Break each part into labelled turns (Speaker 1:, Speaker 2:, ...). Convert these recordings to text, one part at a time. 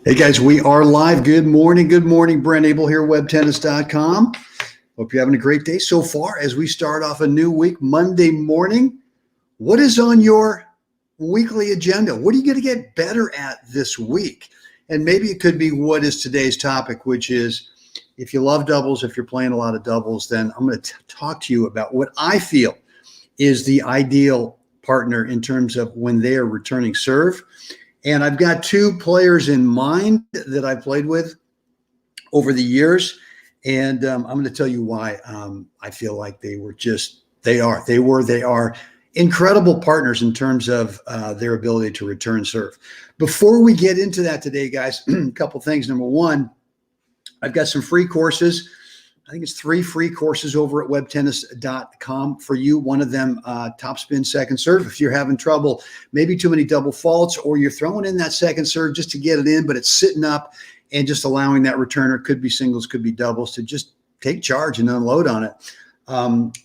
Speaker 1: Hey guys, we are live. Good morning. Good morning. Brent Abel here, webtennis.com. Hope you're having a great day so far as we start off a new week, Monday morning. What is on your weekly agenda? What are you going to get better at this week? And maybe it could be what is today's topic, which is if you love doubles, if you're playing a lot of doubles, then I'm going to talk to you about what I feel is the ideal partner in terms of when they are returning serve. And I've got two players in mind that I've played with over the years. And I'm going to tell you why I feel like they are incredible partners in terms of their ability to return serve. Before we get into that today, guys, a couple things. Number one, I've got some free courses. I think it's 3 free courses over at webtennis.com for you. One of them, topspin second serve. If you're having trouble, maybe too many double faults, or you're throwing in that second serve just to get it in, but it's sitting up and just allowing that returner, could be singles, could be doubles, to just take charge and unload on it.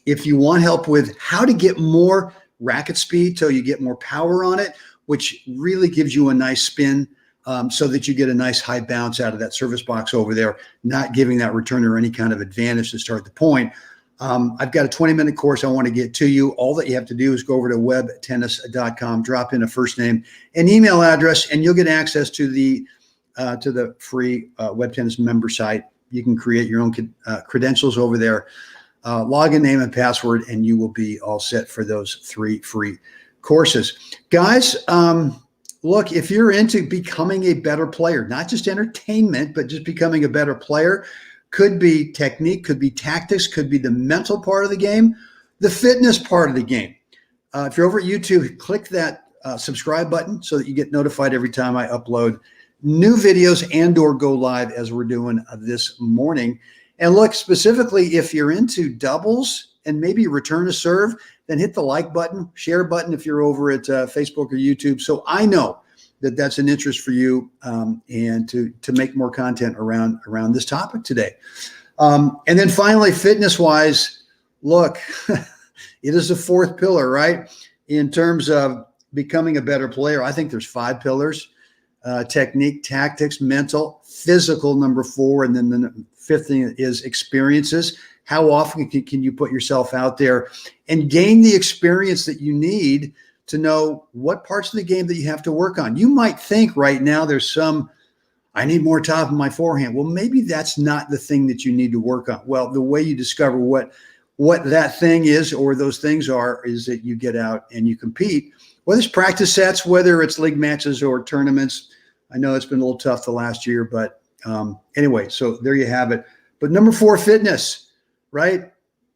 Speaker 1: If you want help with how to get more racket speed so you get more power on it, which really gives you a nice spin, so that you get a nice high bounce out of that service box over there, not giving that returner any kind of advantage to start the point. I've got a 20-minute course I want to get to you. All that you have to do is go over to webtennis.com, drop in a first name and email address, and you'll get access to the free Web Tennis member site. You can create your own credentials over there, login name and password, and you will be all set for those 3 free courses. Guys, look, if you're into becoming a better player, not just entertainment, but just becoming a better player, could be technique, could be tactics, could be the mental part of the game, the fitness part of the game. If you're over at YouTube, click that subscribe button so that you get notified every time I upload new videos and or go live as we're doing this morning. And look, specifically, if you're into doubles and maybe return a serve, then hit the like button, share button if you're over at Facebook or YouTube, so I know that that's an interest for you, and to make more content around this topic today. And then finally, fitness-wise, look, it is the 4th pillar, right? In terms of becoming a better player, I think there's 5 pillars: technique, tactics, mental, physical, number 4, and then the 5th thing is experiences. How often can you put yourself out there and gain the experience that you need to know what parts of the game that you have to work on? You might think right now I need more top in my forehand. Well, maybe that's not the thing that you need to work on. Well, the way you discover what that thing is, or those things are, is that you get out and you compete, whether it's practice sets, whether it's league matches or tournaments. I know it's been a little tough the last year, but anyway, so there you have it. But number 4, fitness. Right?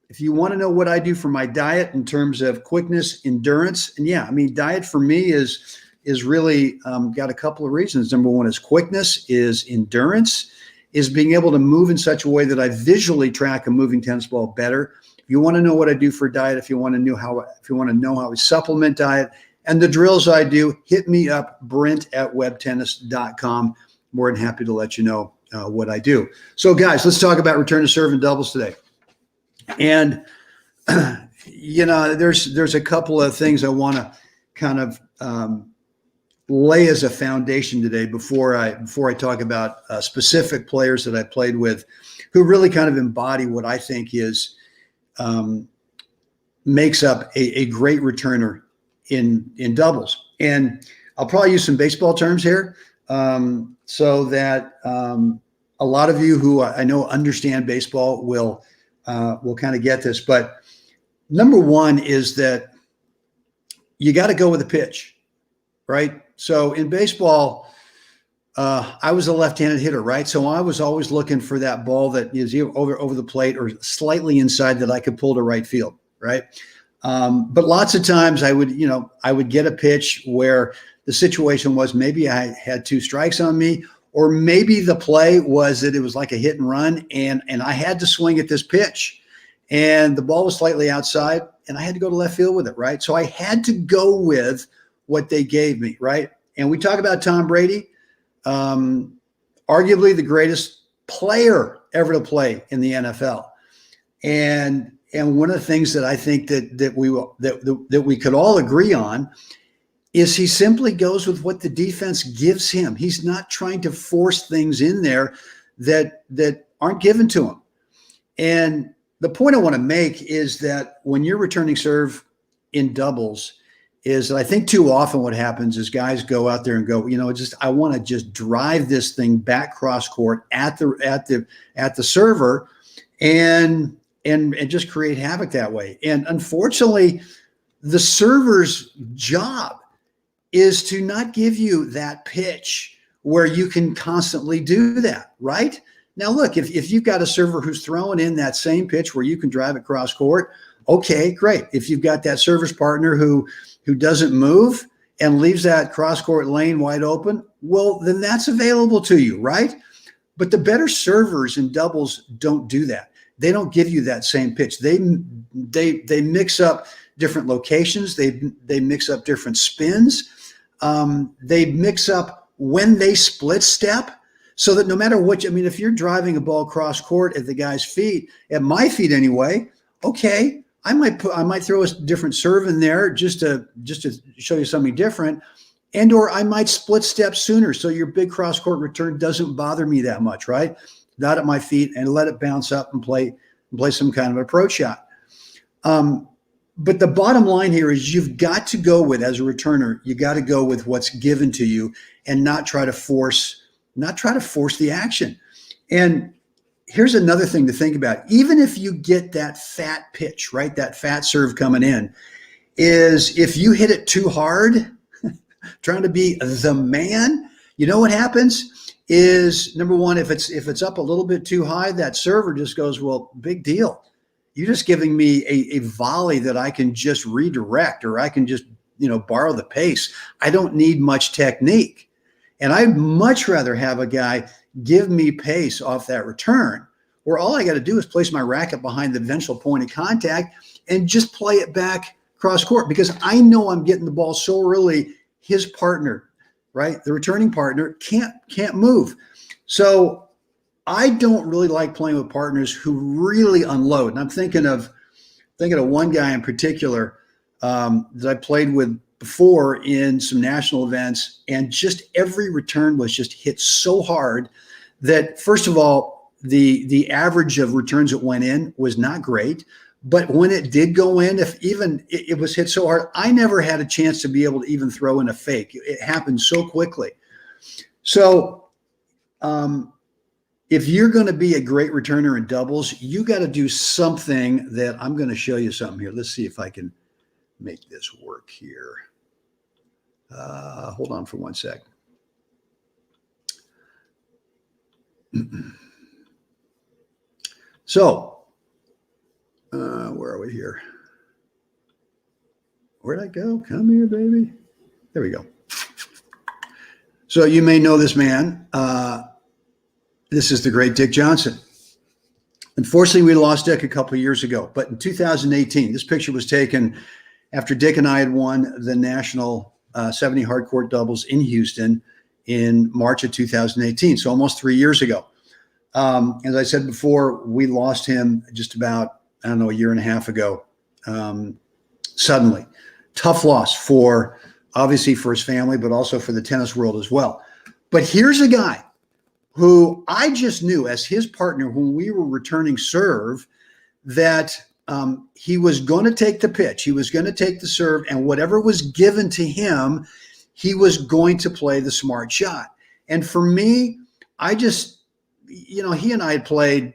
Speaker 1: If you want to know what I do for my diet in terms of quickness, endurance, and yeah, I mean, diet for me is really got a couple of reasons. Number 1 is quickness, is endurance, is being able to move in such a way that I visually track a moving tennis ball better. If you want to know what I do for diet, if you want to know how I supplement diet and the drills I do, hit me up, Brent@webtennis.com. More than happy to let you know what I do. So guys, let's talk about return to serve and doubles today. And, you know, there's a couple of things I want to kind of lay as a foundation today before I talk about specific players that I played with who really kind of embody what I think is makes up a great returner in doubles. And I'll probably use some baseball terms here, so that a lot of you who I know understand baseball will kind of get this. But number 1 is that you got to go with the pitch, right? So in baseball, I was a left-handed hitter, right? So I was always looking for that ball that is over the plate or slightly inside that I could pull to right field, right? But lots of times I would get a pitch where the situation was maybe I had 2 strikes on me, or maybe the play was that it was like a hit and run, and I had to swing at this pitch, and the ball was slightly outside, and I had to go to left field with it, right? So I had to go with what they gave me, right? And we talk about Tom Brady, arguably the greatest player ever to play in the NFL, and one of the things that I think that we could all agree on is he simply goes with what the defense gives him. He's not trying to force things in there that aren't given to him. And the point I want to make is that when you're returning serve in doubles, is that I think too often what happens is guys go out there and go, I want to just drive this thing back cross court at the server and just create havoc that way. And unfortunately, the server's job is to not give you that pitch where you can constantly do that, right? Now, look, if you've got a server who's throwing in that same pitch where you can drive it cross court, okay, great. If you've got that service partner who doesn't move and leaves that cross court lane wide open, well, then that's available to you, right? But the better servers in doubles don't do that. They don't give you that same pitch. They mix up different locations. They mix up different spins. They mix up when they split step, so that no matter what, if you're driving a ball cross court at the guy's feet, at my feet anyway, okay, I might throw a different serve in there just to show you something different, or I might split step sooner, so your big cross court return doesn't bother me that much, right? Not at my feet, and let it bounce up and play some kind of approach shot. But the bottom line here is you've got to go with, as a returner, you got to go with what's given to you and not try to force the action. And here's another thing to think about. Even if you get that fat pitch, right, that fat serve coming in, is if you hit it too hard, trying to be the man, you know what happens is, number one, if it's up a little bit too high, that server just goes, well, big deal. You're just giving me a volley that I can just redirect, or I can just, borrow the pace. I don't need much technique. And I'd much rather have a guy give me pace off that return, where all I got to do is place my racket behind the eventual point of contact and just play it back cross court, because I know I'm getting the ball so early, his partner, right, the returning partner, can't move. So I don't really like playing with partners who really unload. And I'm thinking of one guy in particular that I played with before in some national events, and just every return was just hit so hard that, first of all, the average of returns that went in was not great. But when it did go in, if even it was hit so hard, I never had a chance to be able to even throw in a fake. It happened so quickly. So if you're going to be a great returner in doubles, you got to do something that I'm going to show you something here. Let's see if I can make this work here. Hold on for 1 sec. So, where are we here? Where'd I go? Come here, baby. There we go. So you may know this man. This is the great Dick Johnson. Unfortunately, we lost Dick a couple of years ago, but in 2018, this picture was taken after Dick and I had won the national 70 hardcourt doubles in Houston in March of 2018. So almost 3 years ago. As I said before, we lost him just about, a year and a half ago. Suddenly, tough loss obviously for his family, but also for the tennis world as well. But here's a guy who I just knew as his partner when we were returning serve that he was going to take the pitch. He was going to take the serve, and whatever was given to him, he was going to play the smart shot. And for me, I just, he and I had played,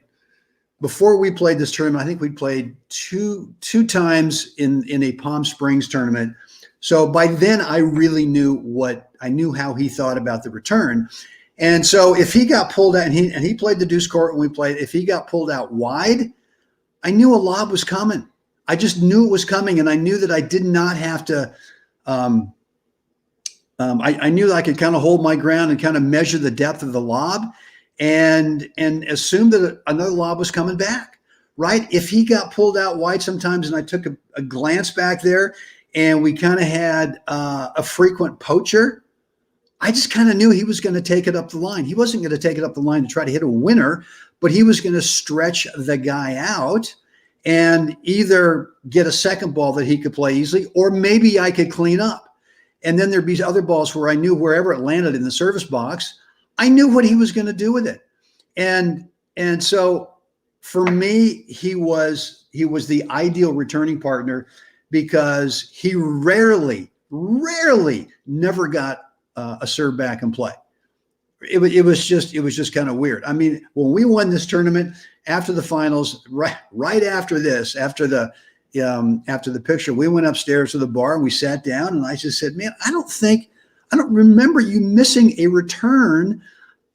Speaker 1: before we played this tournament, I think we played two times in a Palm Springs tournament. So by then I really knew how he thought about the return. And so if he got pulled out, and he played the deuce court when we played, if he got pulled out wide, I knew a lob was coming. I just knew it was coming, and I knew that I did not have to. I knew that I could kind of hold my ground and kind of measure the depth of the lob, and assume that another lob was coming back. Right? If he got pulled out wide sometimes, and I took a glance back there, and we kind of had a frequent poacher, I just kind of knew he was going to take it up the line. He wasn't going to take it up the line to try to hit a winner, but he was going to stretch the guy out and either get a second ball that he could play easily, or maybe I could clean up. And then there'd be other balls where I knew wherever it landed in the service box, I knew what he was going to do with it. And so for me, he was the ideal returning partner because he rarely never got a serve back and play. It was just kind of weird. I mean, when we won this tournament after the finals, right after this, after the picture, we went upstairs to the bar and we sat down, and I just said, man, I don't remember you missing a return,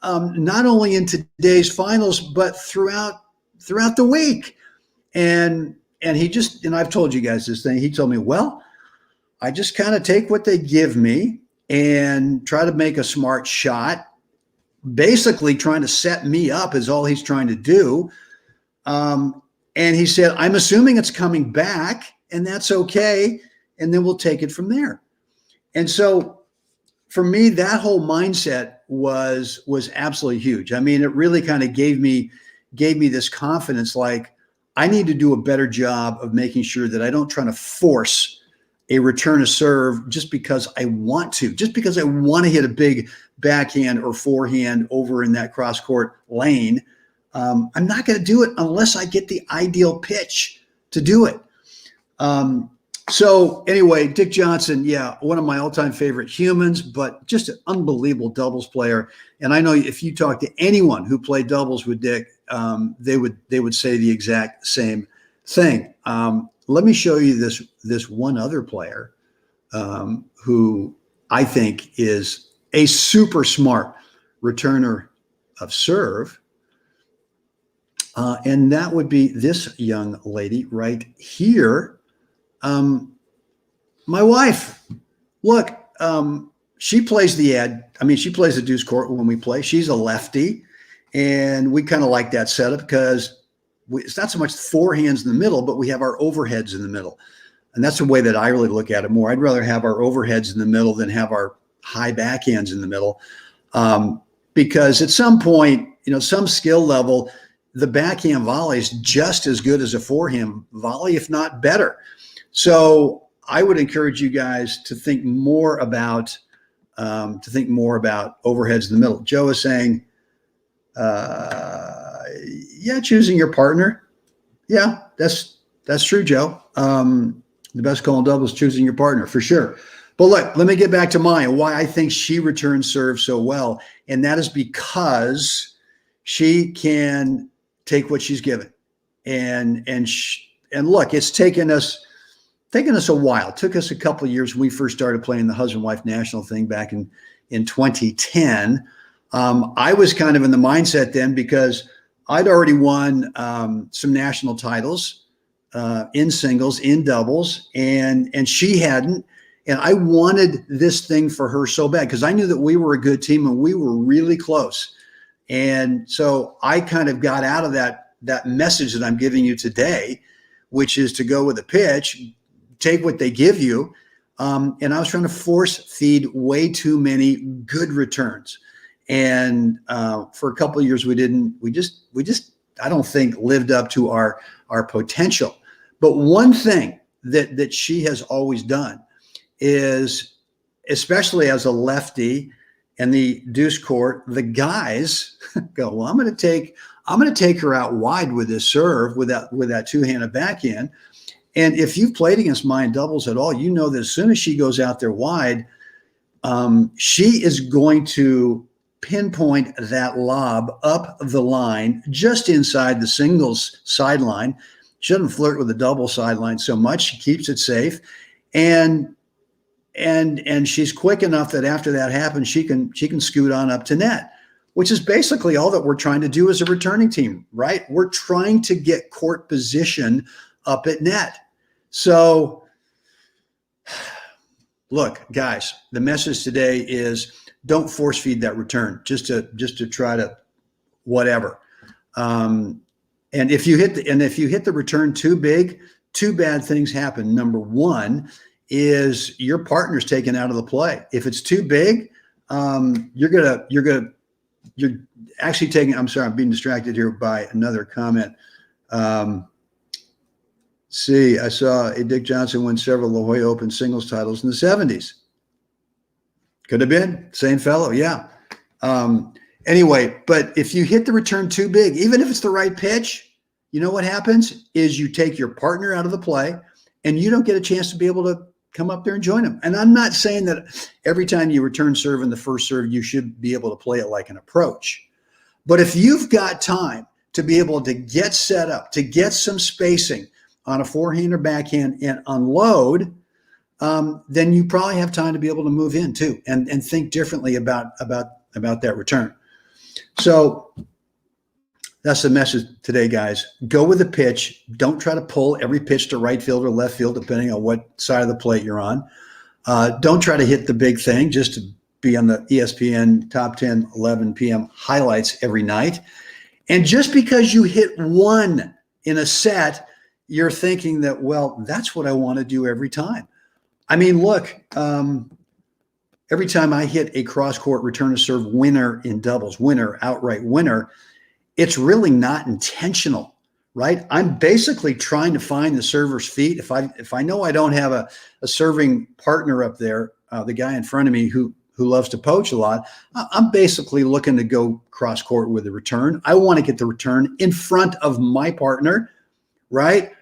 Speaker 1: not only in today's finals, but throughout the week. And he just, and I've told you guys this thing, he told me, well, I just kind of take what they give me and try to make a smart shot, basically trying to set me up is all he's trying to do. And he said, I'm assuming it's coming back, and that's okay. And then we'll take it from there. And so for me, that whole mindset was absolutely huge. I mean, it really kind of gave me this confidence, like I need to do a better job of making sure that I don't try to force a return to serve just because I want to hit a big backhand or forehand over in that cross court lane. I'm not going to do it unless I get the ideal pitch to do it. So anyway, Dick Johnson, yeah, one of my all-time favorite humans, but just an unbelievable doubles player. And I know if you talk to anyone who played doubles with Dick, they would say the exact same thing. Let me show you this one other player who I think is a super smart returner of serve. And that would be this young lady right here. My wife, look, she plays she plays the deuce court when we play. She's a lefty, and we kind of like that setup because it's not so much four hands in the middle, but we have our overheads in the middle. And that's the way that I really look at it more. I'd rather have our overheads in the middle than have our high backhands in the middle. Because at some point, some skill level, the backhand volley is just as good as a forehand volley, if not better. So I would encourage you guys to think more about overheads in the middle. Joe is saying, yeah, choosing your partner. Yeah, that's true, Joe. The best call in doubles is choosing your partner for sure. But look, let me get back to Maya, why I think she returns serve so well. And that is because she can take what she's given. And look, it's taken us a while. It took us a couple of years when we first started playing the husband-wife national thing back in 2010. I was kind of in the mindset then because I'd already won some national titles in singles, in doubles, and she hadn't. And I wanted this thing for her so bad because I knew that we were a good team and we were really close. And so I kind of got out of that message that I'm giving you today, which is to go with a pitch, take what they give you. And I was trying to force feed way too many good returns. And for a couple of years, we just, I don't think lived up to our potential. But one thing that she has always done is, especially as a lefty and the deuce court, the guys go, well, I'm going to take her out wide with this serve with that two-handed backhand. And if you've played against Maya in doubles at all, you know that as soon as she goes out there wide, she is going to pinpoint that lob up the line, just inside the singles sideline. She doesn't flirt with the double sideline so much. She keeps it safe. And she's quick enough that after that happens, she can scoot on up to net, which is basically all that we're trying to do as a returning team, right? We're trying to get court position up at net. So look, guys, the message today is don't force feed that return just to try to whatever. And if you hit the return too big, two bad things happen. Number one is your partner's taken out of the play. If it's too big, you're actually taking, I'm sorry, I'm being distracted here by another comment. See, I saw Dick Johnson win several La Jolla Open singles titles in the 70s. Could have been same fellow. Yeah. Anyway, but if you hit the return too big, even if it's the right pitch, you know what happens is you take your partner out of the play and you don't get a chance to be able to come up there and join them. And I'm not saying that every time you return serve in the first serve, you should be able to play it like an approach. But if you've got time to be able to get set up, to get some spacing on a forehand or backhand and unload, then you probably have time to be able to move in too and think differently about that return. So that's the message today, guys. Go with the pitch. Don't try to pull every pitch to right field or left field, depending on what side of the plate you're on. Don't try to hit the big thing just to be on the ESPN top 10, 11 p.m. highlights every night. And just because you hit one in a set, you're thinking that, well, that's what I want to do every time. I mean, look, every time I hit a cross-court return to serve winner in doubles, outright winner, it's really not intentional, right? I'm basically trying to find the server's feet. If I know I don't have a serving partner up there, the guy in front of me who loves to poach a lot, I'm basically looking to go cross-court with the return. I want to get the return in front of my partner, right?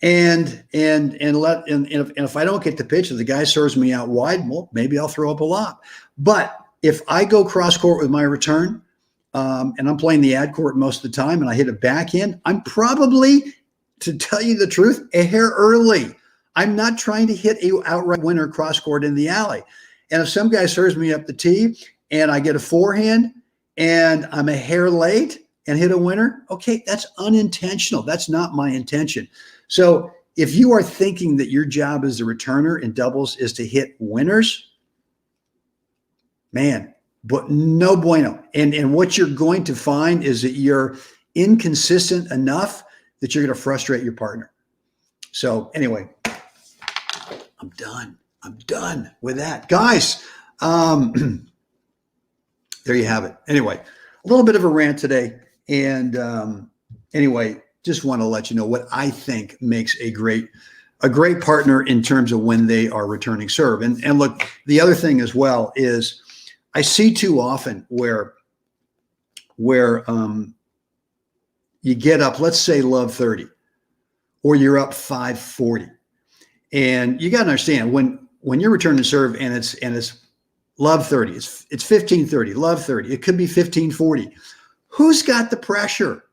Speaker 1: And if I don't get the pitch, if the guy serves me out wide, well, maybe I'll throw up a lob. But if I go cross court with my return, and I'm playing the ad court most of the time, and I hit a backhand, I'm probably, to tell you the truth, a hair early. I'm not trying to hit a outright winner cross court in the alley. And if some guy serves me up the tee and I get a forehand and I'm a hair late and hit a winner, okay, that's unintentional. That's not my intention. So if you are thinking that your job as a returner in doubles is to hit winners, man, but no bueno. And what you're going to find is that you're inconsistent enough that you're going to frustrate your partner. So anyway, I'm done. I'm done with that. Guys, there you have it. Anyway, a little bit of a rant today. And anyway, just want to let you know what I think makes a great partner in terms of when they are returning serve. And look, the other thing as well is I see too often where you get up, let's say love 30, or you're up 540. And you got to understand when you're returning serve and it's love 30, it's 1530, love 30, it could be 1540. Who's got the pressure?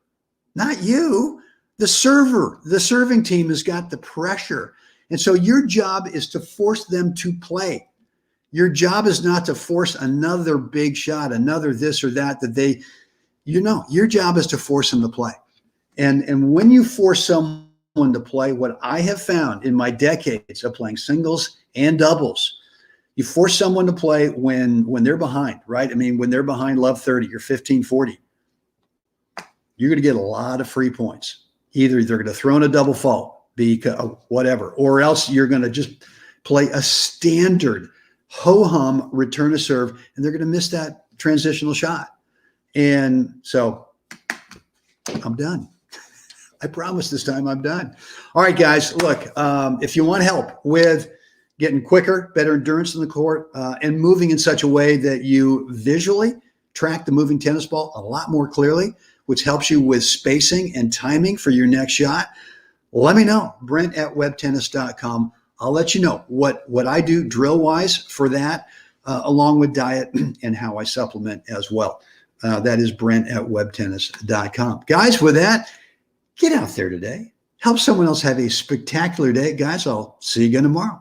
Speaker 1: Not you. The server, the serving team has got the pressure. And so your job is to force them to play. Your job is not to force another big shot, another this or that they, your job is to force them to play. And when you force someone to play, what I have found in my decades of playing singles and doubles, you force someone to play when they're behind, right? I mean, when they're behind love 30 or 1540, you're going to get a lot of free points. Either they're going to throw in a double fault, whatever, or else you're going to just play a standard ho-hum return to serve, and they're going to miss that transitional shot. And so I'm done. I promise this time I'm done. All right, guys, look, if you want help with getting quicker, better endurance in the court, and moving in such a way that you visually track the moving tennis ball a lot more clearly, which helps you with spacing and timing for your next shot, let me know. Brent at webtennis.com. I'll let you know what I do drill-wise for that, along with diet and how I supplement as well. That is Brent at webtennis.com. Guys, with that, get out there today. Help someone else have a spectacular day. Guys, I'll see you again tomorrow.